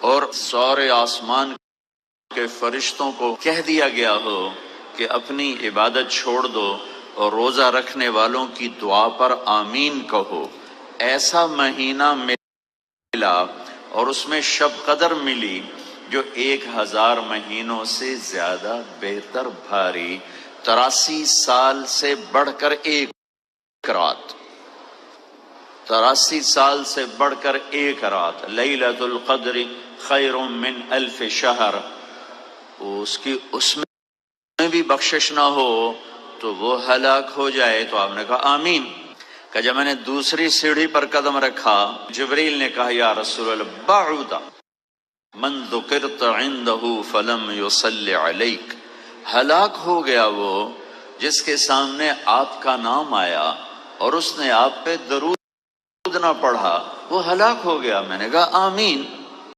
और सौरे आसमान के फरिश्तों को कह दिया गया हो कि अपनी इबादत छोड़ दो और रोजा रखने वालों की दुआ पर आमीन कहो। ऐसा महीना मिला और उसमें शब कदर मिली जो 1000 महीनों से ज्यादा बेहतर भारी, 83 साल से बढ़कर एक रात, 83 साल से बढ़कर एक रात। लैलतुल क़द्र खैरुम मिन अल्फ शहर। उसमें भी बख्शिश ना हो तो वो हलाक हो जाए। तो आपने कहा आमीन। कि जब मैंने दूसरी सीढ़ी पर कदम रखा, जिब्रील ने कहा या रसूल अल्लाह बाउदा मन ज़ुकिरत इंदहु फलम युसल्ली अलैक। हलाक हो गया वो जिसके सामने आपका नाम आया और उसने आप पे दरूद ना पढ़ा, वो हलाक हो गया। मैंने कहा आमीन।